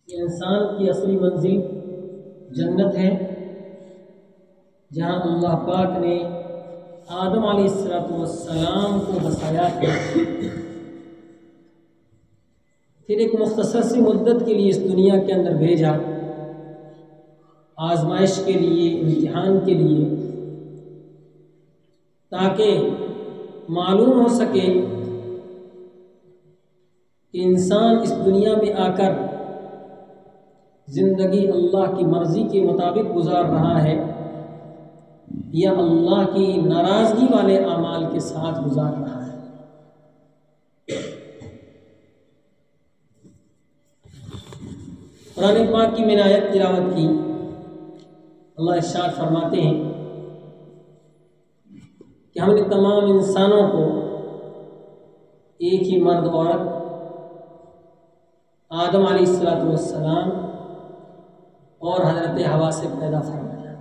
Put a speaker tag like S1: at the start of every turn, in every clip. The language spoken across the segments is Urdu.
S1: کہ انسان کی اصلی منزل جنت ہے، جہاں اللہ پاک نے آدم علیہ السلام کو بسایا تھا، پھر ایک مختصر سی مدت کے لیے اس دنیا کے اندر بھیجا، آزمائش کے لیے، امتحان کے لیے، تاکہ معلوم ہو سکے کہ انسان اس دنیا میں آ کر زندگی اللہ کی مرضی کے مطابق گزار رہا ہے یا اللہ کی ناراضگی والے اعمال کے ساتھ گزار رہا ہے۔ قرآن پاک کی میں نے آیت تلاوت کی، اللہ ارشاد فرماتے ہیں کہ ہم نے تمام انسانوں کو ایک ہی مرد عورت آدم علیہ السلام اور حضرت حوا سے پیدا فرمایا،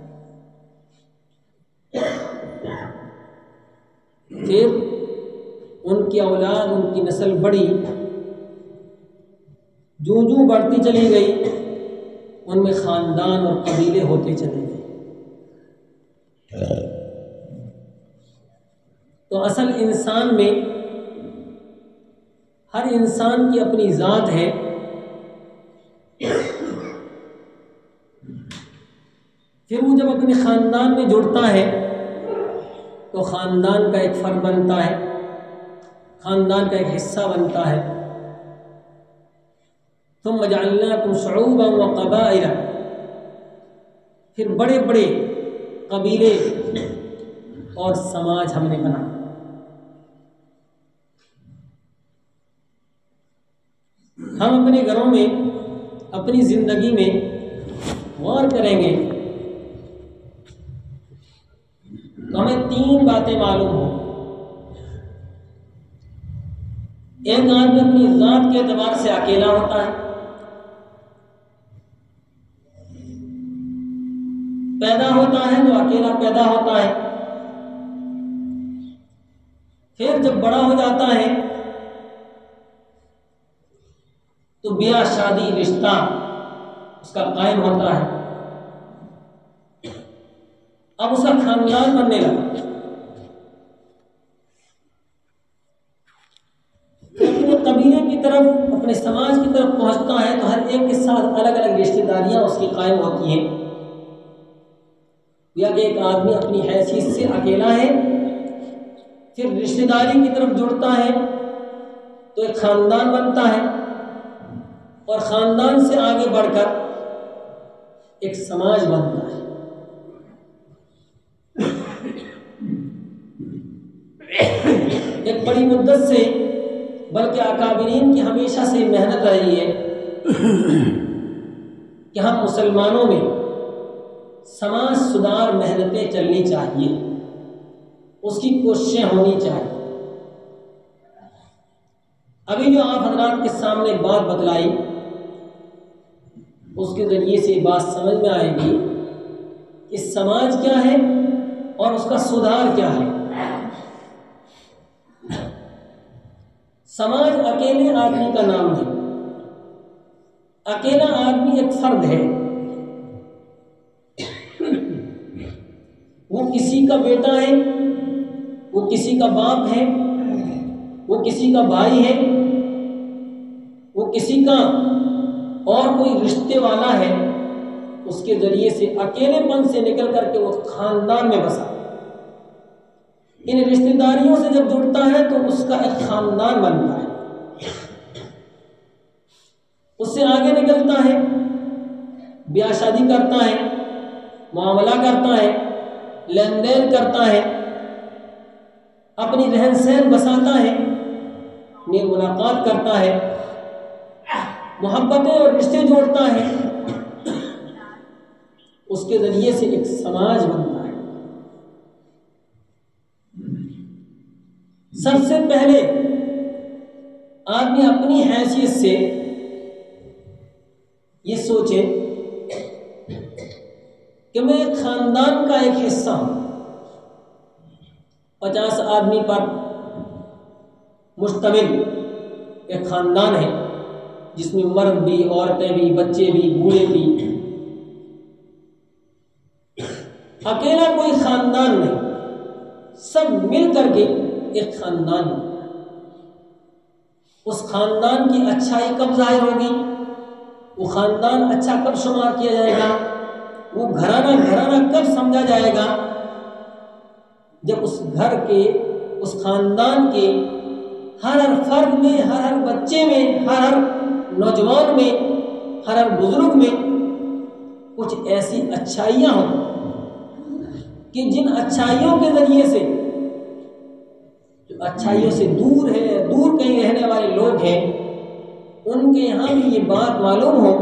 S1: پھر ان کی اولاد، ان کی نسل بڑھی، جوں بڑھتی چلی گئی، ان میں خاندان اور قبیلے ہوتے چلے گئے۔ تو اصل انسان میں ہر انسان کی اپنی ذات ہے، پھر وہ جب اپنے خاندان میں جڑتا ہے تو خاندان کا ایک فرد بنتا ہے، خاندان کا ایک حصہ بنتا ہے۔ ثم جعلناکم شعوبا وقبائل، پھر بڑے بڑے قبیلے اور سماج ہم نے بنا۔ ہم اپنے گھروں میں، اپنی زندگی میں غور کریں گے تو ہمیں تین باتیں معلوم ہوں۔ ایک آدمی اپنی ذات کے اعتبار سے اکیلا ہوتا ہے، پیدا ہوتا ہے تو اکیلا پیدا ہوتا ہے، پھر جب بڑا ہو جاتا ہے تو بیاہ شادی رشتہ اس کا قائم ہوتا ہے، اب اس کا خاندان بننے لگا، اپنے قبیلے کی طرف، اپنے سماج کی طرف پہنچتا ہے تو ہر ایک کے ساتھ الگ الگ رشتہ داریاں اس کی قائم ہوتی ہیں، یا کہ ایک آدمی اپنی حیثیت سے اکیلا ہے، پھر رشتہ داری کی طرف جڑتا ہے تو ایک خاندان بنتا ہے، اور خاندان سے آگے بڑھ کر ایک سماج بنتا ہے۔ ایک بڑی مدت سے، بلکہ اکابرین کی ہمیشہ سے محنت رہی ہے کہ ہم مسلمانوں میں سماج سدھار محنتیں چلنی چاہیے، اس کی کوششیں ہونی چاہیے۔ ابھی جو آپ حضرات کے سامنے بات بتلائی، اس کے ذریعے سے بات سمجھ میں آئے گی کہ سماج کیا ہے اور اس کا سدھار کیا ہے۔ سماج اکیلے آدمی کا نام ہے، اکیلا آدمی ایک فرد ہے، وہ کسی کا بیٹا ہے، وہ کسی کا باپ ہے، وہ کسی کا بھائی ہے، وہ کسی کا اور کوئی رشتے والا ہے، اس کے ذریعے سے اکیلے پن سے نکل کر کے وہ خاندان میں بسا، ان رشتہ داریوں سے جب جڑتا ہے تو اس کا ایک خاندان بنتا ہے، اس سے آگے نکلتا ہے، بیاہ شادی کرتا ہے، معاملہ کرتا ہے، لین دین کرتا ہے، اپنی رہن سہن بساتا ہے، نیک ملاقات کرتا ہے، محبتیں اور رشتے جوڑتا ہے، اس کے ذریعے سے ایک سماج بنتا ہے۔ سب سے پہلے آدمی اپنی حیثیت سے یہ سوچے کہ میں ایک خاندان کا ایک حصہ ہوں، 50 آدمی پر مشتمل ایک خاندان ہے، جس میں مرد بھی، عورتیں بھی، بچے بھی، بوڑھے بھی. اکیلا کوئی خاندان نہیں، سب مل کر کے ایک خاندان ہے. اس خاندان کی اچھائی کب ظاہر ہوگی، وہ خاندان اچھا کب شمار کیا جائے گا، وہ گھرانہ کب سمجھا جائے گا، جب اس گھر کے، اس خاندان کے ہر فرد میں، ہر بچے میں، ہر نوجوان میں، ہر بزرگ میں کچھ ایسی اچھائیاں ہوں کہ جن اچھائیوں کے ذریعے سے، جو اچھائیوں سے دور ہے، دور کہیں رہنے والے لوگ ہیں، ان کے یہاں بھی یہ بات معلوم ہو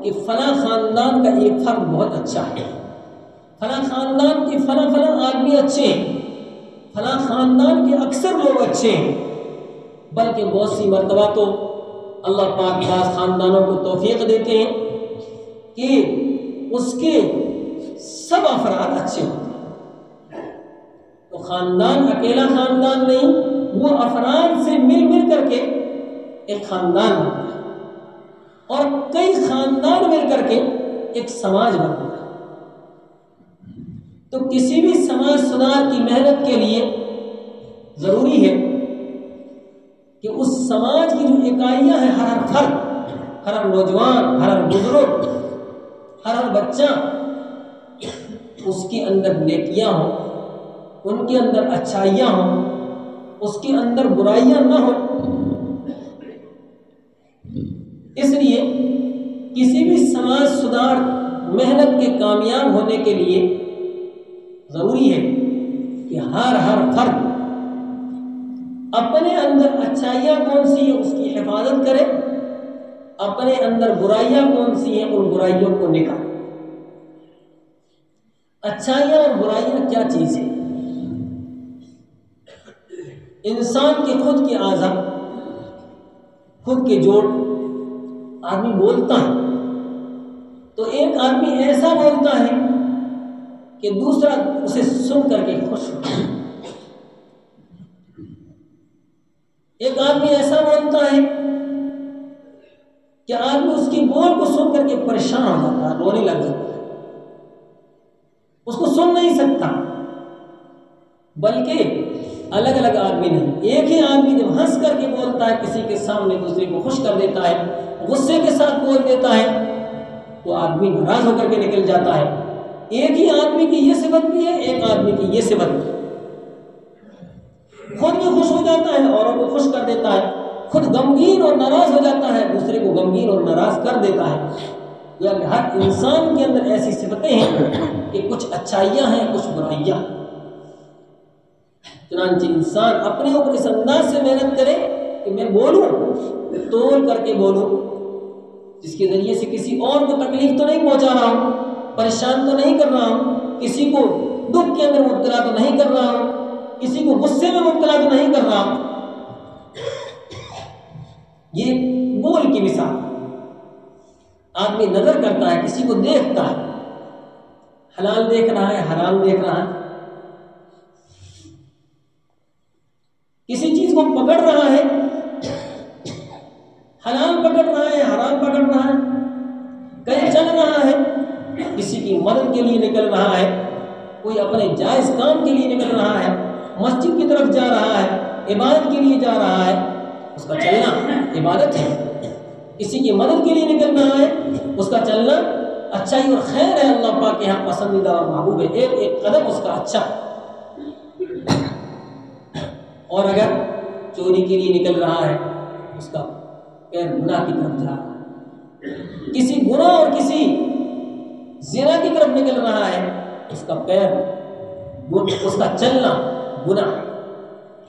S1: کہ فلاں خاندان کا ایک فرد بہت اچھا ہے، فلاں خاندان کے فلاں آدمی اچھے ہیں، فلاں خاندان کے اکثر لوگ اچھے ہیں. بلکہ بہت سی مرتبہ تو اللہ پاک بعض خاندانوں کو توفیق دیتے ہیں کہ اس کے سب افراد اچھے ہوتے ہیں. تو خاندان اکیلا خاندان نہیں، وہ افراد سے مل کر کے ایک خاندان بنتا ہے، اور کئی خاندان مل کر کے ایک سماج بنتا ہے. تو کسی بھی سماج سدھار کی محنت کے لیے ضروری ہے کہ اس سماج کی جو اکائیاں ہیں، ہر فرد، ہر نوجوان، ہر بزرگ، ہر بچہ، اس کے اندر نیکیاں ہوں، ان کے اندر اچھائیاں ہوں، اس کے اندر برائیاں نہ ہوں. اس لیے کسی بھی سماج سدھار محنت کے کامیاب ہونے کے لیے ضروری ہے کہ ہر فرد اپنے اندر اچھائیاں کون سی ہیں اس کی حفاظت کرے، اپنے اندر برائیاں کون سی ہیں ان برائیوں کو نکالے. اچھائیاں اور برائیاں کیا چیز ہے؟ انسان کے خود کے اعضاء، خود کے جوڑ، آدمی بولتا ہے تو ایک آدمی ایسا بولتا ہے کہ دوسرا اسے سن کر کے خوش ہوتا ہے. ایک آدمی ایسا بولتا ہے کہ آدمی اس کی بول کو سن کر کے پریشان ہو جاتا ہے، رونے لگ جاتا ہے، اس کو سن نہیں سکتا. بلکہ الگ الگ آدمی نہیں، ایک ہی آدمی جب ہنس کر کے بولتا ہے کسی کے سامنے، دوسرے کو خوش کر دیتا ہے، غصے کے ساتھ بول دیتا ہے تو آدمی ناراض ہو کر کے نکل جاتا ہے. ایک ہی آدمی کی یہ صفت بھی ہے، ایک آدمی کی یہ صفت بھی ہے. خود بھی خوش ہو جاتا ہے، اوروں کو خوش کر دیتا ہے، خود غمگین اور ناراض ہو جاتا ہے، دوسرے کو غمگین اور ناراض کر دیتا ہے. یعنی ہر انسان کے اندر ایسی صفتیں ہیں کہ کچھ اچھائیاں ہیں، کچھ برائیاں. چنانچہ انسان اپنے اوپر اس انداز سے محنت کرے کہ میں بولوں، تول کر کے بولوں، جس کے ذریعے سے کسی اور کو تکلیف تو نہیں پہنچا رہا ہوں، پریشان تو نہیں کر رہا ہوں، کسی کو دکھ کے اندر مبتلا تو نہیں کر رہا ہوں، کسی کو غصے میں مبتلا تو نہیں کر رہا ہوں. یہ بول کی مثال. آدمی نظر کرتا ہے، کسی کو دیکھتا ہے، حلال دیکھ رہا ہے، حرام دیکھ رہا ہے، کسی چیز کو پکڑ رہا ہے، حلال پکڑ رہا ہے، حرام پکڑ رہا ہے، کہیں چل رہا ہے، کسی کی مدد کے لیے نکل رہا ہے، کوئی اپنے جائز کام کے لیے نکل رہا ہے، مسجد کی طرف جا رہا ہے، عبادت کے لیے جا رہا ہے، اس کا چلنا عبادت ہے. کسی کی مدد کے لیے نکل رہا ہے، اس کا چلنا اچھائی اور خیر ہے، اللہ پاک کے یہاں پسندیدہ اور محبوب ہے، ایک ایک قدم اس کا اچھا. اور اگر چوری کے لیے نکل رہا ہے، اس کا پیر گناہ کی طرف جا رہا ہے، کسی گناہ اور کسی زنا کی طرف نکل رہا ہے، اس کا پیر، اس کا چلنا گناہ.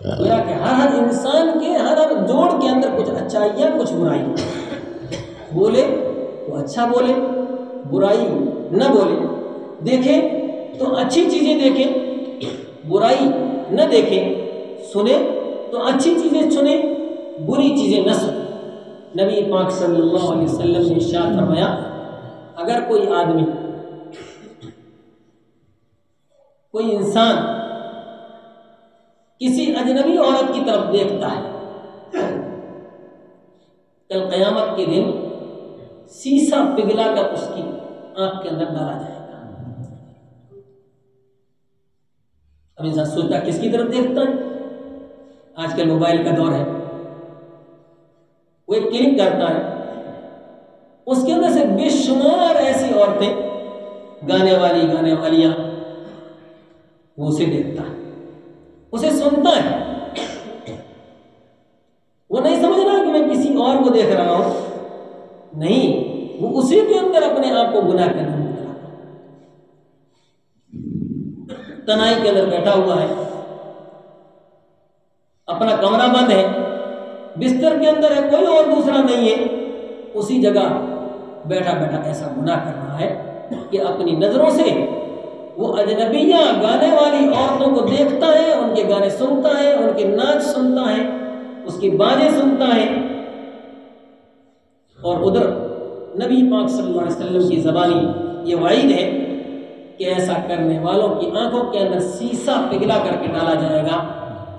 S1: گویا کہ ہر انسان کے ہر جوڑ کے اندر کچھ اچھائیاں، کچھ برائیاں. بولے تو اچھا بولے، برائی نہ بولے. دیکھے تو اچھی چیزیں دیکھیں، برائی نہ دیکھیں. سنے تو اچھی چیزیں سنیں، بری چیزیں نہ سنیں. نبی پاک صلی اللہ علیہ وسلم نے ارشاد فرمایا، اگر کوئی آدمی، کوئی انسان کسی اجنبی عورت کی طرف دیکھتا ہے کل قیامت کے دن سیسا پگھلا کر اس کی آنکھ کے اندر ڈالا جائے گا. اب انسان سوچتا کس کی طرف دیکھتا ہے؟ آج کل موبائل کا دور ہے. وہ ایک کلک کرتا ہے, اس کے اندر سے بے شمار ایسی عورتیں, گانے والیاں, وہ اسے دیکھتا ہے, اسے سنتا ہے. وہ نہیں سمجھ رہا کہ میں کسی اور کو دیکھ رہا ہوں, نہیں, وہ اسی کے اندر اپنے آپ کو گناہ کرنے میں لگا. تنہائی کے اندر بیٹھا ہوا ہے, اپنا کمرہ بند ہے, بستر کے اندر ہے, کوئی اور دوسرا نہیں ہے, اسی جگہ بیٹھا بیٹھا ایسا گناہ کر رہا ہے کہ اپنی نظروں سے وہ اجنبیہ گانے والی عورتوں کو دیکھتا ہے, ان کے گانے سنتا ہے, ان کے ناچ سنتا ہے, اس کی باتیں سنتا ہے. اور ادھر نبی پاک صلی اللہ علیہ وسلم کی زبانی یہ وعید ہے کہ ایسا کرنے والوں کی آنکھوں کے اندر سیسا پگھلا کر کے ڈالا جائے گا,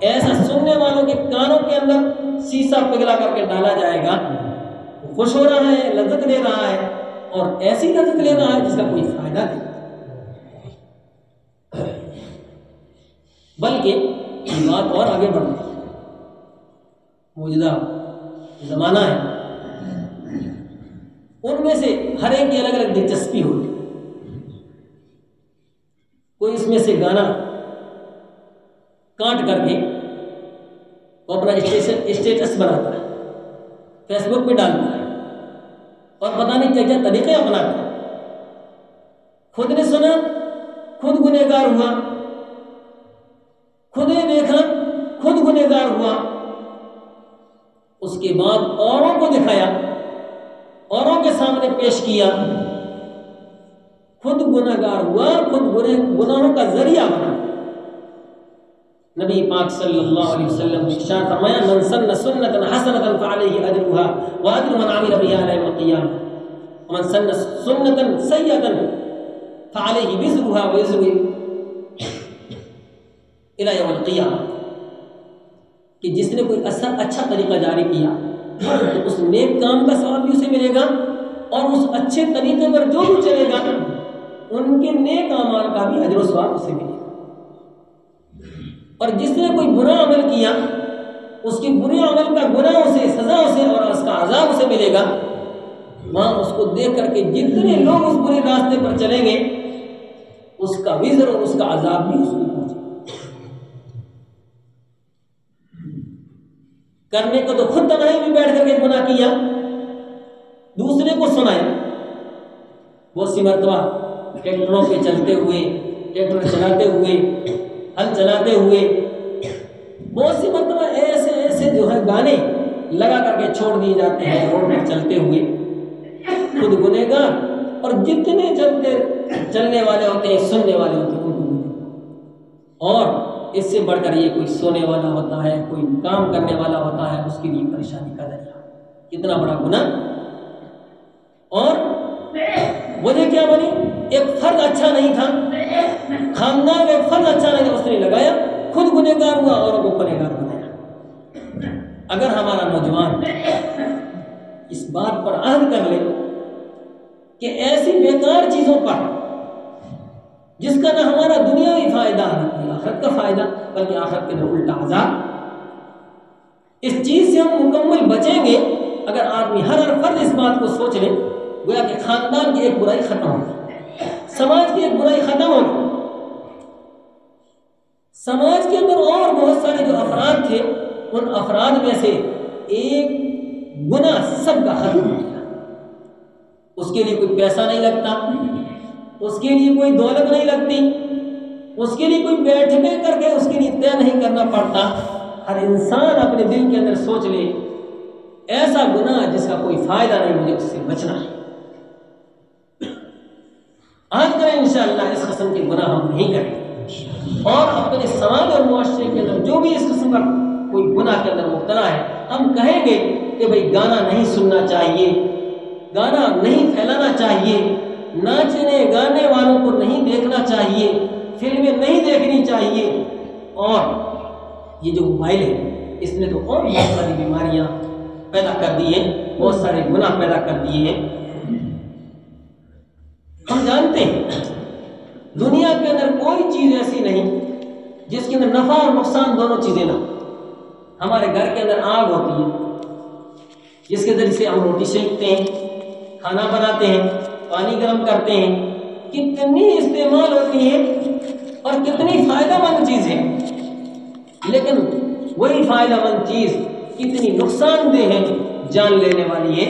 S1: ایسا سننے والوں کے کانوں کے اندر سیسا پگھلا کر کے ڈالا جائے گا. وہ خوش ہو رہا ہے, لذت لے رہا ہے, اور ایسی لذت لے رہا ہے جس کا کوئی فائدہ نہیں, بلکہ یہ بات اور آگے بڑھ رہی ہے. موجودہ زمانہ ہے, ان میں سے ہر ایک کی الگ الگ دلچسپی ہوتی ہے. کوئی اس میں سے گانا کاٹ کر کے وہ اپنا اسٹیٹس بناتا ہے, فیس بک پہ ڈالتا ہے, اور پتہ نہیں کیا کیا طریقے اپناتا ہے. خود نے سنا, خود گنہگار ہوا, خود نے دیکھا, خود گنہگار ہوا, اس کے بعد اوروں کو دکھایا, اوروں کے سامنے پیش کیا, خود گنہگار ہوا, خود گناہوں کا ذریعہ بنا. نبی پاک صلی اللہ علیہ وسلم نے ارشاد فرمایا, من سن سنۃ حسنۃ فعلیہ اجرها واجر من عمل بها الى یوم القیامہ, ومن سن سنۃ سیئۃ فعلیہ وزرها ووزر الى یوم القیامہ, کہ جس نے کوئی اچھا طریقہ جاری کیا تو اس نیک کام کا ثواب بھی اسے ملے گا, اور اس اچھے طریقے پر جو بھی چلے گا ان کے نیک اعمال کا بھی اجر و ثواب اسے ملے گا. اور جس نے کوئی برا عمل کیا اس کے برے عمل کا گناہ اسے, سزا اسے, اور اس کا عذاب اسے ملے گا. وہاں اس کو دیکھ کر کے جتنے لوگ اس برے راستے پر چلیں گے اس کا وزر اور اس کا عذاب بھی اس کو پہنچے گا. کرنے کو تو خود تنہائی میں بیٹھ کر کے گناہ کیا, دوسرے کو سنایا. بہت سی مرتبہ ٹریکٹروں پہ چلتے ہوئے, ٹریکٹر چلاتے ہوئے, ہل چلاتے ہوئے, بہت سی مرتبہ ایسے جو ہے گانے لگا کر کے چھوڑ دیے جاتے ہیں روڈ پر چلتے ہوئے. خود گنہگار, اور جتنے چلنے والے ہوتے ہیں, سننے والے ہوتے ہیں, ان کو. اور اس سے بڑھ کر یہ کوئی سونے والا ہوتا ہے, کوئی کام کرنے والا ہوتا ہے, اس کے لیے پریشانی کا ذریعہ. کتنا بڑا گناہ. اور وجہ کیا بنی؟ ایک فرد اچھا نہیں تھا, خاندان ایک فرد اچھا نہیں تھا, اس نے لگایا, خود گنہگار ہوا, اوروں کو گنہگار بنایا. اگر ہمارا نوجوان اس بات پر عہد کر لے کہ ایسی بیکار چیزوں پر جس کا نہ ہمارا دنیاوی فائدہ نہ کوئی آخرت کا فائدہ, بلکہ آخرت کے اندر الٹا عذاب, اس چیز سے ہم مکمل بچیں گے. اگر آدمی ہر فرد اس بات کو سوچ لے, گویا کہ خاندان کی ایک برائی ختم ہوگی, سماج کی ایک برائی ختم ہوگی. سماج کے اندر اور بہت سارے جو افراد تھے, ان افراد میں سے ایک گناہ سب کا ختم ہو گیا. اس کے لیے کوئی پیسہ نہیں لگتا, اس کے لیے کوئی دولت نہیں لگتی, اس کے لیے کوئی بیٹھنے کر کے اس کے لیے طے نہیں کرنا پڑتا. ہر انسان اپنے دل کے اندر سوچ لے ایسا گناہ جس کا کوئی فائدہ نہیں, مجھے اس سے بچنا ہے. آج کریں انشاءاللہ اس قسم کے گناہ ہم نہیں کریں, اور اپنے سماج اور معاشرے کے اندر جو بھی اس قسم کا کوئی گناہ کے اندر مبتلا ہے, ہم کہیں گے کہ بھئی گانا نہیں سننا چاہیے, گانا نہیں پھیلانا چاہیے, ناچنے گانے والوں کو نہیں دیکھنا چاہیے, فلمیں نہیں دیکھنی چاہیے. اور یہ جو موبائل ہے اس نے تو اور بہت ساری بیماریاں پیدا کر دی ہیں. بہت سارے گناہ پیدا کر دیے ہیں۔ ہم جانتے ہیں دنیا کے اندر کوئی چیز ایسی نہیں جس کے اندر نفع اور نقصان دونوں چیزیں نہ ہوں۔ ہمارے گھر کے اندر آگ ہوتی ہے جس کے ذریعے سے ہم روٹی سینکتے ہیں، کھانا بناتے ہیں، پانی گرم کرتے ہیں، کتنی استعمال ہوتی ہے اور کتنی فائدہ مند چیز ہے، لیکن وہی فائدہ مند چیز کتنی نقصان دہ ہے، جان لینے والی ہے۔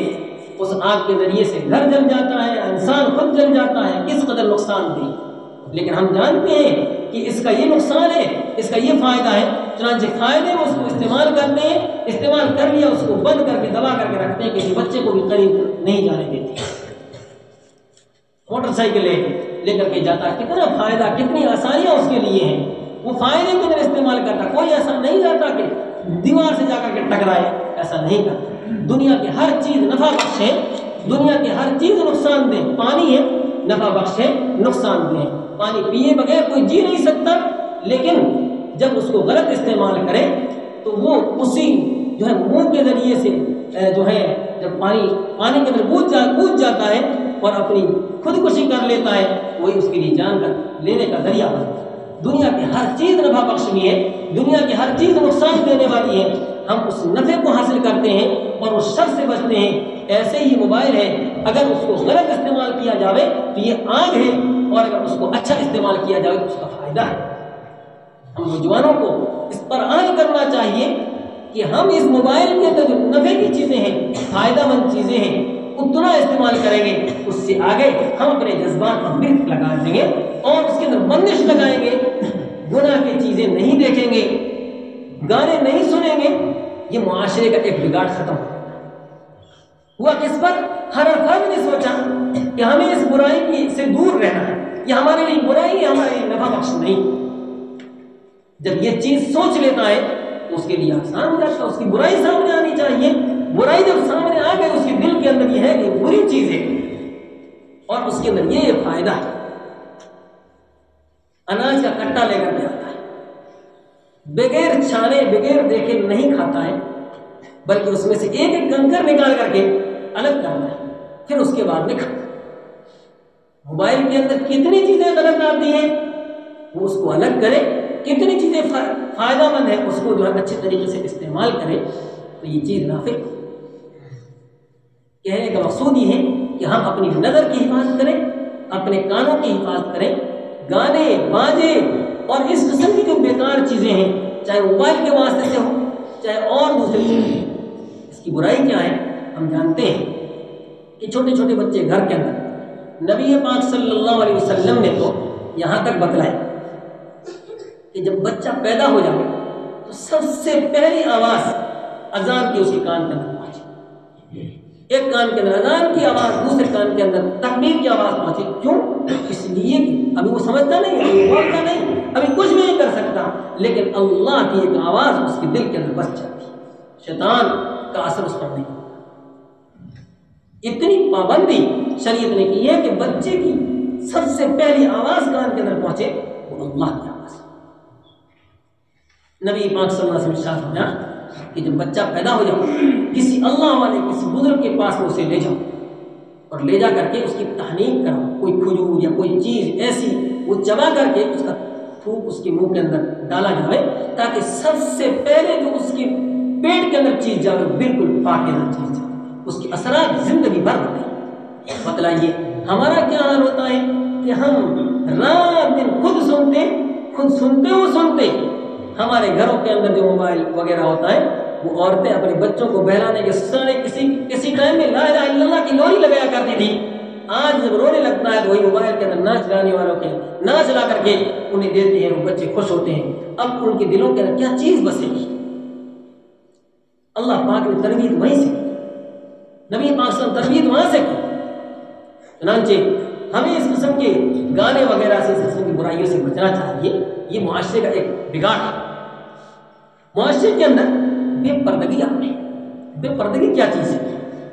S1: اس آگ کے ذریعے سے گھر جل جاتا ہے، انسان خود جل جاتا ہے، کس قدر نقصان دہ، لیکن ہم جانتے ہیں کہ اس کا یہ نقصان ہے، اس کا یہ فائدہ ہے، چنانچہ فائدے میں اس کو استعمال کرتے ہیں، استعمال کر لیا اس کو بند کر کے دبا کر کے رکھتے ہیں کہ بچے کو بھی قریب نہیں جانے دیتے۔ موٹر سائیکل لے کر کے جاتا ہے، کتنا فائدہ، کتنی آسانیاں اس کے لیے ہیں، وہ فائدے کے اندر استعمال کرتا۔ کوئی ایسا نہیں رہتا کہ دیوار سے جا کر کے ٹکرائے، ایسا نہیں کرتا۔ دنیا کی ہر چیز نفع بخش ہے، دنیا کی ہر چیز نقصان دہ۔ پانی ہے نفع بخش ہے، نقصان دہ ہے۔ پانی پیے بغیر کوئی جی نہیں سکتا، لیکن جب اس کو غلط استعمال کرے تو وہ اسی جو ہے منہ کے ذریعے سے جو ہے جب پانی کے اندر کود جاتا ہے اور اپنی خودکشی کر لیتا ہے، وہی اس کے لیے جان کا لینے کا ذریعہ بنتا ہے۔ دنیا کی ہر چیز نفع بخش بھی ہے، دنیا کی ہر چیز نقصان دینے والی ہے، ہم اس نفع کو حاصل کرتے ہیں اور اس شر سے بچتے ہیں۔ ایسے ہی موبائل ہے، اگر اس کو غلط استعمال کیا جاوے تو یہ آگ ہے، اور اگر اس کو اچھا استعمال کیا جائے تو اس کا فائدہ ہے۔ ہم نوجوانوں کو اس پر عمل کرنا چاہیے کہ ہم اس موبائل کے اندر جو نفع کی چیزیں ہیں، فائدہ مند چیزیں ہیں، اتنا استعمال کریں گے، اس سے آگے ہم اپنے جذبات پر برک لگا دیں گے اور اس کے اندر بندش لگائیں گے، گناہ کی چیزیں نہیں دیکھیں گے، گانے نہیں سنیں گے۔ یہ معاشرے کا ایک بگاڑ ختم ہوا کس پر؟ ہر فرد نے سوچا کہ ہمیں اس برائی کی سے دور رہنا ہے، یہ ہمارے لیے برائی ہے، ہمارے لیے نفع بخش نہیں۔ جب یہ چیز سوچ لیتا ہے تو اس کے لیے آسان ہو جاتا ہے، اس کی برائی سامنے آنی چاہیے۔ برائی جب سامنے آ گئی اس کے دل کے اندر یہ ہے کہ بری چیز ہے اور اس کے اندر یہ فائدہ ہے۔ اناج کا کٹا لے کر کے آتا ہے، بغیر چھانے بغیر دیکھے نہیں کھاتا ہے، بلکہ اس میں سے ایک ایک کنکر نکال کر کے الگ کرتا ہے، پھر اس کے بعد میں کھاتا ہے۔ موبائل کے اندر کتنی چیزیں غلط آتی ہیں، وہ اس کو الگ کرے، کتنی چیزیں فائدہ مند ہے اس کو جو ہے اچھے طریقے سے استعمال کرے، تو یہ چیز نافع۔ کہنے کا مقصود یہ ہے کہ ہم اپنی نظر کی حفاظت کریں، اپنے کانوں کی حفاظت کریں، گانے باجے اور اس قسم کی جو بیکار چیزیں ہیں، چاہے موبائل کے واسطے سے ہو چاہے اور دوسری چیزیں، اس کی برائی کیا ہے ہم جانتے ہیں کہ چھوٹے چھوٹے بچے گھر کے اندر نبی پاک صلی اللہ علیہ وسلم نے تو یہاں تک بتلایا کہ جب بچہ پیدا ہو جائے تو سب سے پہلی آواز اذان کی اس کے کان کے اندر پہنچے، ایک کان کے اندر اذان کی آواز، دوسرے کان کے اندر تکبیر کی آواز پہنچے۔ کیوں؟ اس لیے کہ ابھی وہ سمجھتا نہیں، ابھی بولتا نہیں، ابھی کچھ بھی نہیں کر سکتا، لیکن اللہ کی ایک آواز اس کے دل کے اندر بس جاتی ہے، شیطان کا اثر اس پر نہیں ہوتا۔ اتنی پابندی شریعت نے کی ہے کہ بچے کی سب سے پہلی آواز کان کے اندر پہنچے وہ اللہ کی آواز۔ نبی پاک صلی اللہ علیہ وسلم ارشاد فرمایا کہ جب بچہ پیدا ہو جائے کسی اللہ والے کسی بزرگ کے پاس میں اسے لے جاؤ اور لے جا کر کے اس کی تحنیک کرو، کوئی کھجور یا کوئی چیز ایسی وہ چبا کر کے اس کا تھوک اس کے منہ کے اندر ڈالا جائے تاکہ سب سے پہلے جو اس کے پیٹ کے اندر چیز جائے بالکل پاکیزہ چیز جائے، اس کے اثرات زندگی بھر ہوتے ہیں۔ بتلائیے ہمارا کیا حال ہوتا ہے کہ ہم رات دن خود سنتے ہمارے گھروں کے اندر جو موبائل وغیرہ ہوتا ہے وہ عورتیں اپنے بچوں کو بہلانے کے سلسلے کسی ٹائم میں لا الہ الا اللہ کی لوری لگایا کرتی تھی، آج جب رونے لگتا ہے تو وہی موبائل کے اندر ناچ گانے والوں کے ناچ لا کر کے انہیں دیتے ہیں، وہ بچے خوش ہوتے ہیں۔ اب ان کے دلوں کے اندر کیا چیز بسے گی؟ اللہ پاک نے تربیت وہیں سے کی، نبی پاک صلی اللہ علیہ وسلم تربیت وہاں سے کی۔ چنانچہ ہمیں اس قسم کے گانے وغیرہ سے، اس قسم کی برائیوں سے بچنا چاہیے۔ یہ معاشرے کا ایک بگاڑ ہے۔ معاشرے کے اندر بے پردگی آتی ہے۔ بے پردگی کیا چیز ہے؟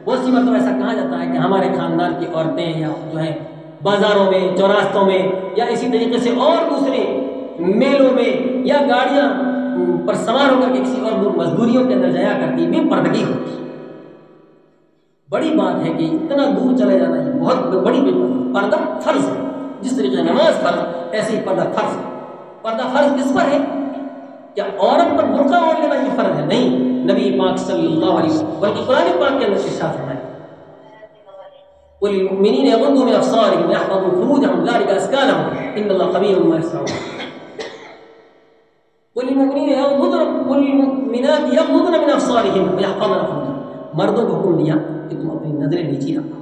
S1: بہت سی مرتبہ ایسا کہا جاتا ہے کہ ہمارے خاندان کی عورتیں یا جو ہے بازاروں میں، چوراستوں میں یا اسی طریقے سے اور دوسرے میلوں میں یا گاڑیاں پر سوار ہو کر کے کسی اور مزدوریوں کے اندر جایا کرتی، بے پردگی ہوتی۔ بڑی بات ہے کہ اتنا دور چلے جانا یہ بہت بڑی پردہ فرض ہے. جس طریقے سے نماز فرض ایسے ہی پردہ فرض ہے. پردہ فرض کس پر ہے؟ کیا عورت پر برقع اوڑھ لینا یہ فرض ہے؟ نہیں. نبی پاک صلی اللہ علیہ وسلم بلکہ قرآن پاک کے اندر ارشاد فرمایا وَلِلْمُؤْمِنِينَ يَغُضُّوا مِنْ أَبْصَارِهِمْ وَيَحْفَظُوا فُرُوجَهُمْ ذَلِكَ أَزْكَىٰ لَهُمْ إِنَّ اللَّهَ خَبِيرٌ بِمَا يَصْنَعُونَ وَلِلْمُؤْمِنَاتِ يَغُضُّضْنَ مِنْ أَبْصَارِهِمْ وَيَحْفَظْنَ فُرُوجَهُنَّ. مردوں کو حکم دیا کہ تم اپنی نظریں نیچی رکھو،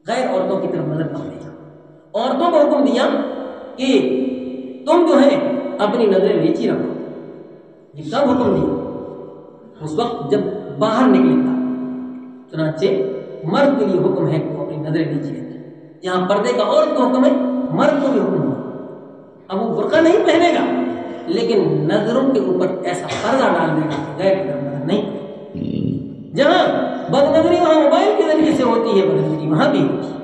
S1: غیر عورتوں کی طرف نظر مت لے جاؤ. عورتوں کو حکم دیا کہ تم جو ہے اپنی نظریں نیچی رکھو. یہ کب حکم دیا؟ اس وقت جب باہر نکلے گا. چنانچہ مرد کے لیے حکم ہے کہ وہ اپنی نظریں نیچی رکھے. یہاں پردے کا عورت کو حکم ہے، مرد کو بھی حکم ہے. اب وہ برقع نہیں پہنے گا لیکن نظروں کے اوپر ایسا پردہ ڈال دے گا کہ غیر کی طرف نظر نہیں. جہاں بد نظری وہاں موبائل کے ذریعے سے ہوتی ہے، بد نظری وہاں بھی ہوتی ہے.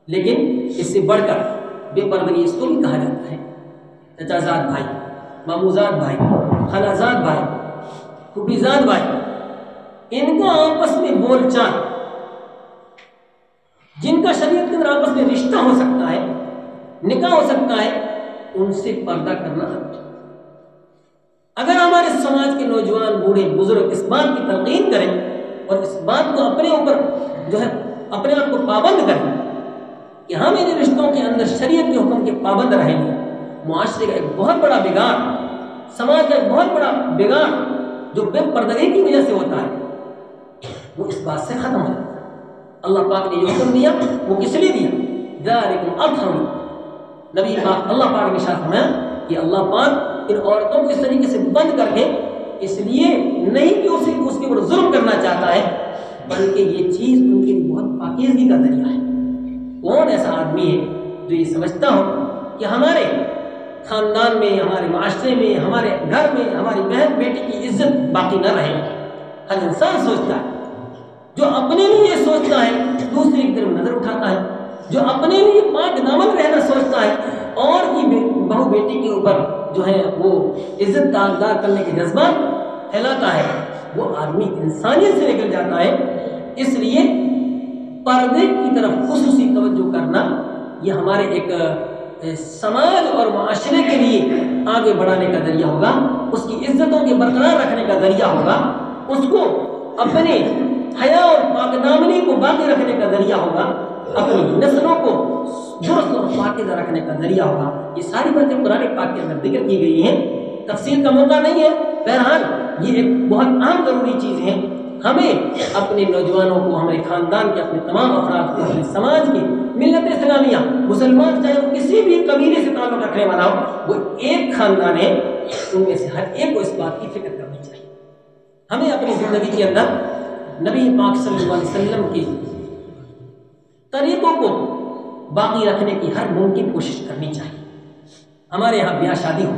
S1: لیکن اس سے بڑھ کر بے پردگی اس کو بھی کہا جاتا ہے. چچا زاد بھائی، مامو زاد بھائی، خالہ زاد بھائی، پھوپھی زاد بھائی، ان کا آپس میں بول چال، جن کا شریعت کے اندر آپس میں رشتہ ہو سکتا ہے، نکاح ہو سکتا ہے، ان سے پردہ کرنا. اگر ہمارے سماج کے نوجوان بوڑھے بزرگ اس بات کی تلقین کریں اور اس بات کو اپنے اوپر جو ہے اپنے آپ کو پابند کریں کہ ہم ان رشتوں کے اندر شریعت کے حکم کے پابند رہیں گے، معاشرے کا ایک بہت بڑا بگاڑ، سماج کا ایک بہت بڑا بگاڑ جو بے پردگی کی وجہ سے ہوتا ہے، وہ اس بات سے ختم ہو جاتا ہے. اللہ پاک نے یہ حکم دیا، وہ کس لیے دیا؟ ذالکم اطہر. نبی پاک اللہ پاک نے ارشاد فرمایا کہ اللہ پاک ان عورتوں کو اس طریقے سے بند کر کے اس لیے نہیں کہ اس کے اوپر ظلم کرنا چاہتا ہے، بلکہ یہ چیز ان کے لیے بہت پاکیزگی کا ذریعہ ہے. کون ایسا آدمی ہے جو یہ سمجھتا ہو کہ ہمارے خاندان میں، ہمارے معاشرے میں، ہمارے گھر میں ہماری بہن بیٹی کی عزت باقی نہ رہے؟ ہر انسان سوچتا ہے. جو اپنے لیے یہ سوچتا ہے دوسرے کی طرف نظر اٹھاتا ہے. جو اپنے لیے پاک دامن رہنا سوچتا ہے اور کی بہو بیٹی کے اوپر جو ہے وہ عزت دار کرنے کے جذبات پھیلاتا ہے، وہ آدمی انسانیت سے نکل جاتا ہے. اس لیے پردے کی طرف خصوصی توجہ کرنا یہ ہمارے ایک سماج اور معاشرے کے لیے آگے بڑھانے کا ذریعہ ہوگا، اس کی عزتوں کے برقرار رکھنے کا ذریعہ ہوگا، اس کو اپنے حیا اور پاک دامنی کو باقی رکھنے کا ذریعہ ہوگا، اپنی نسلوں کو درست اور پاکیزہ رکھنے کا ذریعہ ہوگا. یہ ساری باتیں قرآن پاک کے اندر ذکر کی گئی ہیں، تفصیل کا موقع نہیں ہے. بہرحال یہ ایک بہت اہم ضروری چیز ہے. ہمیں اپنے نوجوانوں کو، ہمارے خاندان کے اپنے تمام افراد کو، اپنے سماج کی ملت اسلامیہ، مسلمان چاہے وہ کسی بھی قبیلے سے تعلق رکھنے والا ہو، وہ ایک خاندان ہے، ان میں سے ہر ایک کو اس بات کی فکر کرنی چاہیے. ہمیں اپنی زندگی کے اندر نبی پاک صلی اللہ علیہ وسلم کے طریقوں کو باقی رکھنے کی ہر ممکن کوشش کرنی چاہیے. ہمارے یہاں بیاہ شادی ہو،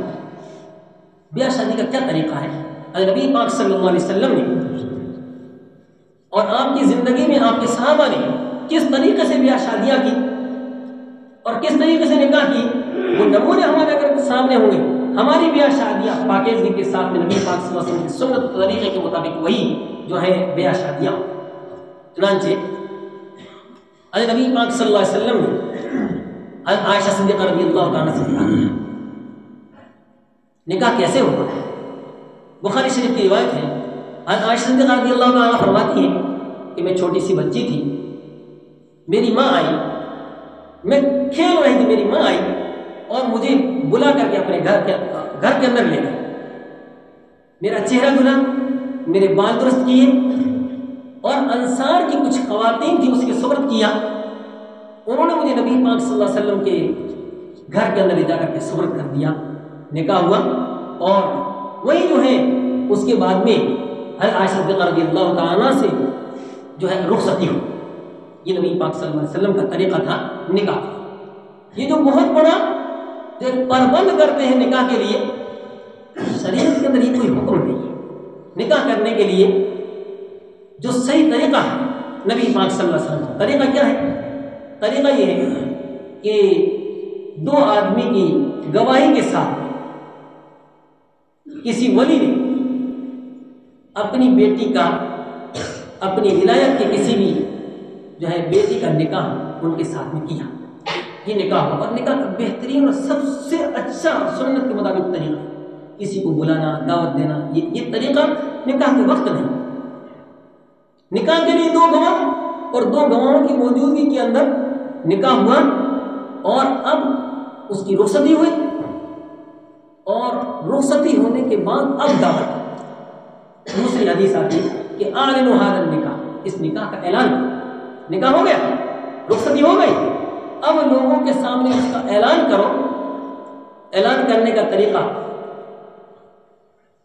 S1: بیاہ شادی کا کیا طریقہ ہے؟ نبی پاک صلی اللہ علیہ وسلم نے اور آپ کی زندگی میں آپ کے صحابہ نے کس طریقے سے بیاہ شادیاں کی اور کس طریقے سے نکاح کی، وہ نمونے ہمارے اگر سامنے ہوں گے. ہماری بیاہ شادیاں پاکیزگی کے ساتھ میں نبی پاک صلی اللہ علیہ وسلم کی سنت طریقے کے مطابق وہی جو ہے بیاہ شادیاں. چنانچہ نبی پاک صلی اللہ علیہ وسلم نے عائشہ صدیقہ رضی اللہ تعالیٰ سے نکاح کیسے ہوا؟ بخاری شریف کی روایت ہے. عائشہ صدیقہ رضی اللہ تعالیٰ فرماتی ہے کہ میں چھوٹی سی بچی تھی، میری ماں آئی، میں کھیل رہی تھی، میری ماں آئی اور مجھے بلا کر کے اپنے گھر کے اندر لے گئے. میرا چہرہ دھلا، میرے بال درست کیے اور انصار کی کچھ خواتین تھیں اس کے سپرد کیا. انہوں نے مجھے نبی پاک صلی اللہ علیہ وسلم کے گھر کے اندر لے جا کر کے سپرد کر دیا. نکاح ہوا اور وہی جو ہے اس کے بعد میں عائشہ صدیقہ رضی اللہ تعالیٰ سے جو ہے رخصتی ہو. یہ نبی پاک صلی اللہ علیہ وسلم کا طریقہ تھا نکاح. یہ جو بہت بڑا جو پابند کرتے ہیں نکاح کے لیے، شریعت کے اندر یہ کوئی حکم نہیں ہے. نکاح کرنے کے لیے جو صحیح طریقہ ہے نبی پاک صلی اللہ علیہ وسلم کا طریقہ کیا ہے؟ طریقہ یہ ہے کہ دو آدمی کی گواہی کے ساتھ کسی ولی نے اپنی بیٹی کا اپنی ولایت کے کسی بھی جو ہے بیٹی کا نکاح ان کے ساتھ میں کیا، یہ نکاح ہوا، اور نکاح کا بہترین اور سب سے اچھا سنت کے مطابق طریقہ، کسی کو بلانا، دعوت دینا، یہ طریقہ نکاح کے وقت نہیں، نکاح کے لیے 2 گواہ اور 2 گواہوں کی موجودگی کے اندر نکاح ہوا، اور اب اس کی رخصتی ہوئی، اور رخصتی ہونے کے بعد اب دعوت۔ دوسری حدیث آتی کہ اعلنوا ھذا النکاح، اس نکاح کا اعلان، نکاح ہو گیا، رخصتی ہو گئی، اب لوگوں کے سامنے اس کا اعلان کرو۔ اعلان کرنے کا طریقہ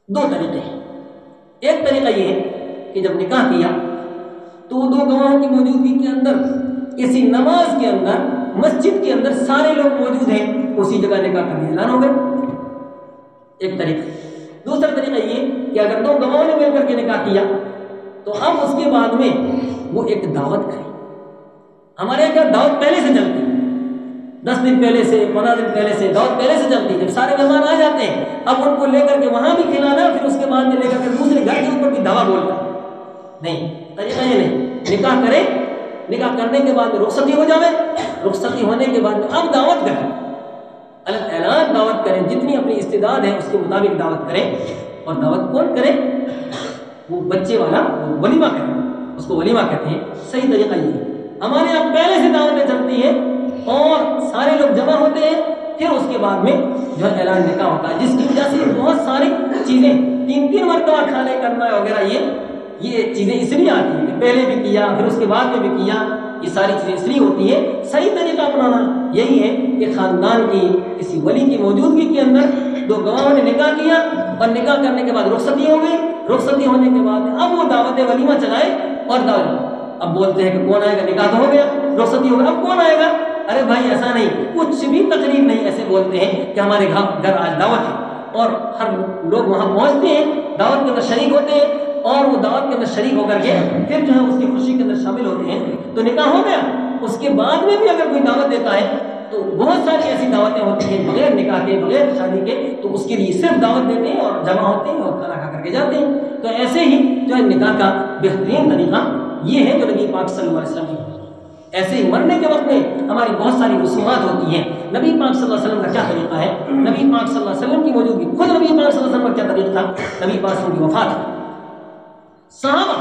S1: 2 طریقے ہیں۔ ایک طریقہ یہ ہے کہ جب نکاح کیا تو 2 گواہوں کی موجودگی کے اندر کسی نماز کے اندر، مسجد کے اندر سارے لوگ موجود ہیں، اسی جگہ نکاح کا اعلان ہو گیا، ایک طریقہ۔ دوسرا طریقہ یہ کہ اگر 2 گواہوں نے مل کر کے نکاح کیا تو اب اس کے بعد میں وہ ایک دعوت کریں۔ ہمارے یہاں کیا دعوت پہلے سے چلتی، 10 دن پہلے سے، 15 دن پہلے سے دعوت پہلے سے چلتی، جب سارے مہمان آ جاتے ہیں اب ان کو لے کر کے وہاں بھی کھلانا، پھر اس کے بعد میں لے کر کے دوسرے گھر کے اوپر بھی دعویٰ بولنا، نہیں، طریقہ یہ نہیں۔ نکاح کریں، نکاح کرنے کے بعد میں رخصتی ہو جائے، رخصتی ہونے کے بعد میں اب دعوت کریں، الگ اعلان دعوت کریں، جتنی اپنی استعداد ہے اس کے مطابق دعوت کریں، اور دعوت کون کرے؟ وہ بچے والا ولیمہ کرے، اس کو ولیمہ کہتے ہیں۔ صحیح طریقہ یہ ہے۔ ہمارے یہاں پہلے سے دعوتیں چلتی ہیں اور سارے لوگ جمع ہوتے ہیں، پھر اس کے بعد میں جو ہے اعلان نکاح ہوتا ہے، جس کی وجہ سے بہت ساری چیزیں 3 مرتبہ کھانے کرنا وغیرہ یہ چیزیں اس لیے آتی ہیں کہ پہلے بھی کیا پھر اس کے بعد میں بھی کیا، یہ ساری چیزیں اس لیے ہوتی ہیں۔ صحیح طریقہ اپنانا یہی ہے کہ خاندان کی کسی ولی کی موجودگی کے اندر 2 گواہوں نے نکاح کیا، اور نکاح کرنے کے بعد رخصتی ہو گئی، رخصتی ہونے کے بعد اب وہ دعوت ولیمہ چلائے، اور دعوت اب بولتے ہیں کہ کون آئے گا، نکاح تو ہو گیا، رخصتی ہو گیا، اب کون آئے گا؟ ارے بھائی ایسا نہیں، کچھ بھی تقریب نہیں، ایسے بولتے ہیں کہ ہمارے گھر آج دعوت ہے، اور ہر لوگ وہاں پہنچتے ہیں، دعوت کے اندر شریک ہوتے ہیں، اور وہ دعوت کے اندر شریک ہو کر کے پھر جو ہے اس کی خوشی کے اندر شامل ہوتے ہیں، تو نکاح ہو گیا۔ اس کے بعد میں بھی اگر کوئی دعوت دیتا ہے تو بہت ساری ایسی دعوتیں ہوتی ہیں بغیر نکاح کے، بغیر شادی کے، تو اس کے لیے صرف دعوت دیتے ہیں اور جمع ہوتے ہیں اور کھانا کھا کر کے جاتے ہیں۔ تو ایسے ہی جو ہے نکاح کا بہترین طریقہ یہ ہے جو نبی پاک صلی اللہ علیہ وسلم نے، ایسے ہی مرنے کے وقت میں ہماری بہت ساری رسومات ہوتی ہیں، نبی پاک صلی اللہ علیہ وسلم کا کیا طریقہ ہے؟ نبی پاک صلی اللہ علیہ وسلم کی موجودگی، خود نبی پاک صلی اللہ علیہ وسلم کا کیا طریقہ تھا؟ نبی پاک صلی اللہ علیہ وسلم کی وفات ہے، صحابہ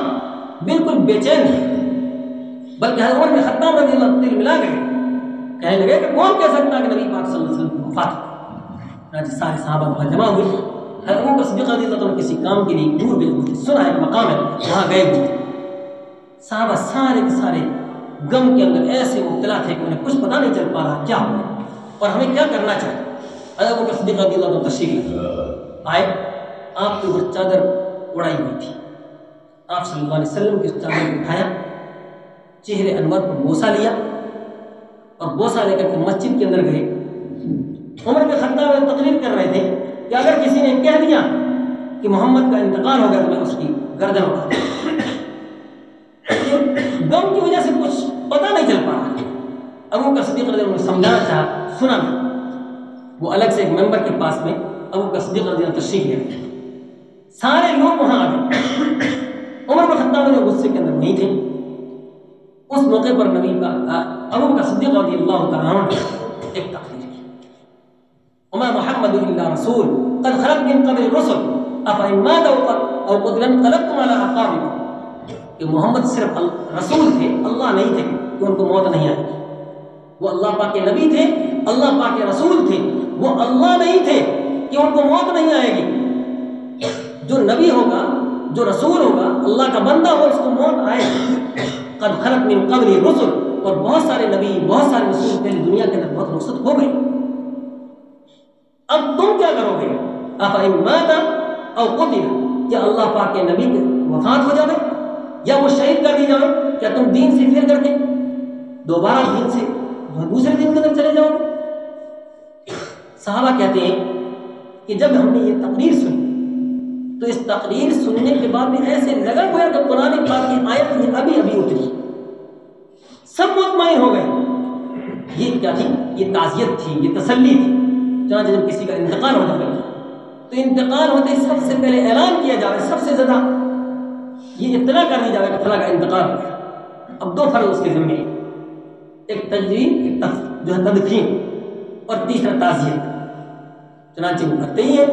S1: بالکل بے چین تھے، بلکہ حضرت عمر بن خطاب رضی اللہ عنہ ملا گئے، کہنے لگے کہ کون کہہ سکتا ہے کہ نبی پاک صلی اللہ علیہ وسلم کی وفات ہے؟ سارے صحابہ وہاں جمع ہوئے، حضرت ابو بکر صدیق رضی اللہ عنہ کسی کام کے لیے دور گئے ہوئے، سنا ہے مقام ہے وہاں گئے ہوئے، صحابہ سارے کے سارے غم کے اندر ایسے مبتلا تھے کہ انہیں کچھ پتہ نہیں چل پا رہا کیا ہوا اور ہمیں کیا کرنا چاہیے۔ حضرت ابو بکر صدیق رضی اللہ عنہ تشریف آئے، آپ کے اوپر چادر اڑائی ہوئی تھی، آپ صلی اللہ علیہ وسلم کی چادر کو اٹھایا، چہرے انور پر بوسہ لیا، اور بوسہ لے کر کے مسجد کے اندر گئے۔ عمر بن خطاب تقریر کر رہے تھے کہ اگر کسی نے کہہ دیا کہ محمد کا انتقال ہو گیا تو میں اس کی گردن اٹھا دوں، غم کی وجہ سے کچھ پتہ نہیں چل پا رہا۔ ابو بکر صدیق رضی اللہ عنہ نے سمجھانا چاہا، سنا نہیں، وہ الگ سے ایک ممبر کے پاس میں ابو بکر صدیق رضی اللہ عنہ تشریف لے، سارے لوگ وہاں آ گئے۔ عمر بن خطاب جو غصے کے اندر نہیں تھے، اس موقع پر نبی کا ابو بکر صدیق رضی اللہ تعالیٰ عنہ نے ایک تقریر کی، وما محمد الا رسول قد خلت من قبل الرسل افإن مات او قتل انقلبتم على اعقابكم، کہ محمد صرف رسول تھے، اللہ نہیں تھے کہ ان کو موت نہیں آئے گی، وہ اللہ پاک کے نبی تھے، اللہ پاک کے رسول تھے، وہ اللہ نہیں تھے کہ ان کو موت نہیں آئے گی۔ جو نبی ہوگا، جو رسول ہوگا، اللہ کا بندہ ہو، اس کو موت آئے گی۔ قد خلت من قبل الرسل، اور بہت سارے نبی، بہت سارے رسول پہلے دنیا کے اندر بہت رخصت ہو گئے، اب تم کیا کرو گے؟ افإن مات او قتل، کیا اللہ پاک کے نبی کی وفات ہو جائے یا وہ شہید کر دی جائے، کیا تم دین سے پھر کر کے دوبارہ دین سے دوسرے دین کے اندر چلے جاؤ گے؟ صحابہ کہتے ہیں کہ جب ہم نے یہ تقریر سنی تو اس تقریر سننے کے بعد میں ایسے لگا گویا کہ قرآن پاک کی آیت یہ ابھی اتری، سب مطمئن ہو گئے۔ یہ کیا تھی؟ یہ تعزیت تھی، یہ تسلی تھی۔ چنانچہ جب کسی کا انتقال ہو جائے تو انتقال ہوتے سب سے پہلے اعلان کیا جائے، سب سے زیادہ یہ اطلاع کرنے جائے کہ فلاں کا انتقال ہو گیا. اب 2 فرض اس کے ذمہ ہیں، ایک تجوید، ایک جو ہے تدفین، اور تیسرا تعزیت. چنانچہ وہ کرتے ہی ہے.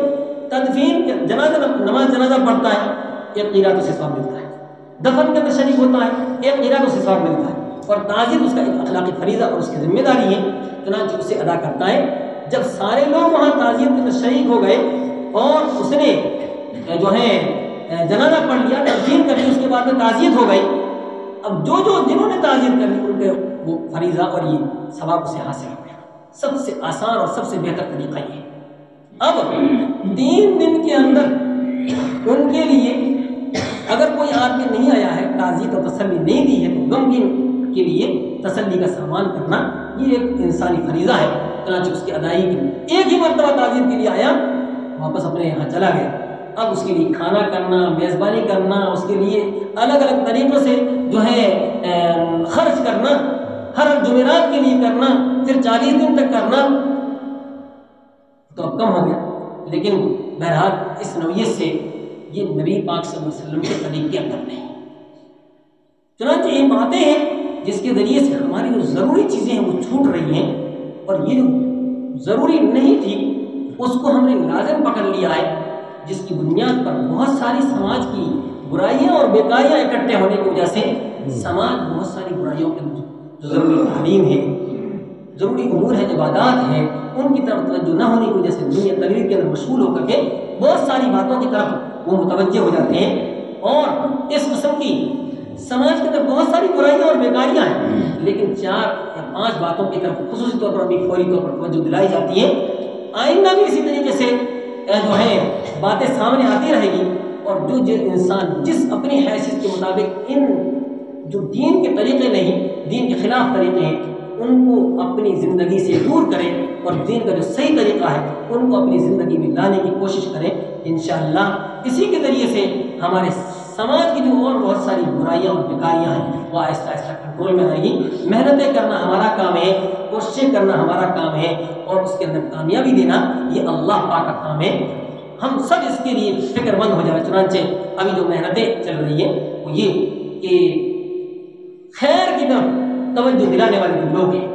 S1: تدفین جنازہ، نماز جنازہ پڑھتا ہے، ایک قیرات اسے ثواب ملتا ہے. دفن کے اندر شریک ہوتا ہے، ایک قیرات اسے ثواب ملتا ہے. اور تعزیت اس کا ایک اخلاقی فریضہ اور اس کی ذمہ داری ہے، چنانچہ اسے ادا کرتا ہے. جب سارے لوگ وہاں تعزیت کے اندر شریک ہو گئے اور اس نے جو ہے جنازہ پڑھ لیا، تدفین کر لی، اس کے بعد میں تعزیت ہو گئی. اب جنہوں نے تعزیت کر لی ان کے وہ فریضہ اور یہ ثواب اسے حاصل ہو گیا. سب سے آسان اور سب سے بہتر طریقہ یہ ہے. اب 3 دن کے اندر ان کے لیے اگر کوئی آدمی نہیں آیا ہے، تعزیت اور تسلی نہیں دی ہے، تو غمگین کے لیے تسلی کا سامان کرنا یہ ایک انسانی فریضہ ہے. چنانچہ اس کی ادائیگی کے لیے ایک ہی مرتبہ تعزیت کے لیے آیا، واپس اپنے یہاں چلا گیا. اب اس کے لیے کھانا کرنا، میزبانی کرنا، اس کے لیے الگ الگ طریقوں سے جو ہے خرچ کرنا، ہر جمعرات کے لیے کرنا، پھر 40 دن تک کرنا، تو اب کم ہو گیا. لیکن بہرحال اس نوعیت سے یہ نبی پاک صلی اللہ علیہ وسلم کے طریقے کے اندر نہیں. چنانچہ یہ باتیں ہیں جس کے ذریعے سے ہماری جو ضروری چیزیں ہیں وہ چھوٹ رہی ہیں، اور یہ جو ضروری نہیں تھی اس کو ہم نے لازم پکڑ لیا ہے، جس کی بنیاد پر بہت ساری سماج کی برائیاں اور بیکاریاں اکٹھے ہونے کی وجہ سے سماج بہت ساری برائیوں کے جو ضروری تعلیم ہے، ضروری امور ہے، عبادات ہیں، ان کی طرف توجہ نہ ہونے کی وجہ سے دنیا تقریر کے اندر مشغول ہو کر کے بہت ساری باتوں کی طرف وہ متوجہ ہو جاتے ہیں. اور اس قسم کی سماج کے اندر بہت ساری برائیاں اور بیکاریاں ہیں، لیکن 4 یا 5 باتوں کی طرف خصوصی طور پر ابھی فوری طور پر توجہ دلائی جاتی ہے. آئندہ بھی اسی طریقے سے جو ہے باتیں سامنے آتی رہے گی، اور جو انسان جس اپنی حیثیت کے مطابق ان جو دین کے طریقے نہیں، دین کے خلاف طریقے ہیں، ان کو اپنی زندگی سے دور کریں، اور دین کا جو صحیح طریقہ ہے ان کو اپنی زندگی میں لانے کی کوشش کریں. انشاءاللہ اسی کے ذریعے سے ہمارے سماج کی جو اور بہت ساری برائیاں اور بیکاریاں ہیں وہ آہستہ آہستہ کنٹرول میں آئیں گی. محنتیں کرنا ہمارا کام ہے، کوششیں کرنا ہمارا کام ہے، اور اس کے اندر کامیابی دینا یہ اللہ پاک کا کام ہے. ہم سب اس کے لیے فکر مند ہو جائیں. چنانچہ ابھی جو محنتیں چل رہی ہیں وہ یہ کہ خیر کی طرف توجہ دلانے والے جو لوگ ہیں،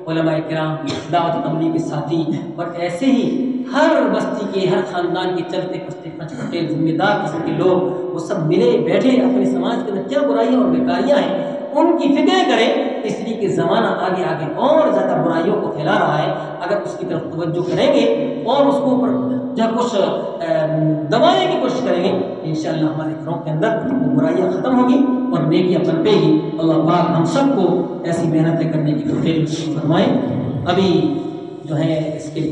S1: علماء کرام، دعوت تبلیغ کے ساتھی، اور ایسے ہی ہر بستی کے، ہر خاندان کے چلتے پھرتے پچپٹے ذمہ دار قسم کے لوگ، وہ سب ملے بیٹھے اپنے سماج کے اندر کیا برائیاں اور بیکاریاں ہیں ان کی فکر کریں. اس لیے کہ زمانہ آگے آگے اور زیادہ برائیوں کو پھیلا رہا ہے. اگر اس کی طرف توجہ کریں گے اور اس کو اوپر جب کچھ دبانے کی کوشش کریں گے، انشاءاللہ ہمارے گھروں کے اندر وہ برائیاں ختم ہوگی اور نیکیاں پنپے گی. اللہ پاک ہم سب کو ایسی محنتیں کرنے کی توفیق نصیب فرمائے. ابھی جو ہے اس کے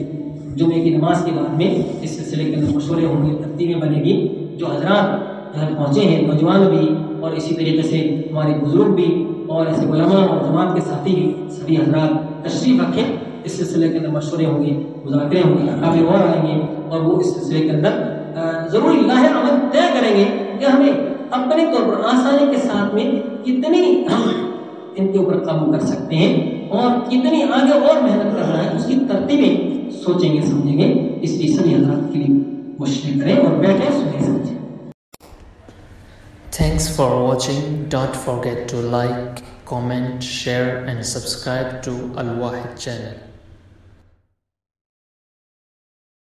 S1: جمعے کی نماز کے بعد میں اس سلسلے کے اندر مشورے ہوں گے، ترتیبیں بنے گی. جو حضرات جو ہے پہنچے ہیں، نوجوان بھی اور اسی طریقے سے ہمارے بزرگ بھی اور ایسے علماء اور جماعت کے ساتھی بھی، سبھی حضرات تشریف رکھیں. اس سلسلے کے اندر مشورے ہوں گے، مذاکرے ہوں گے، اکابر اور آئیں گے اور وہ اس سلسلے کے اندر ضروری لاہ عمل طے کریں گے کہ ہمیں اپنے طور پر آسانی کے ساتھ میں کتنی ہم ان کے اوپر قابو کر سکتے ہیں اور کتنی آگے اور محنت کرنا ہے، اس کی ترتیبیں سوچیں گے، سمجھیں گے. اس لیے سبھی حضرات کے لیے کوششیں کریں اور بیٹھیں، سنیں، سمجھیں.
S2: Thanks for watching. Don't forget to like, comment, share and subscribe to Al Wahid channel.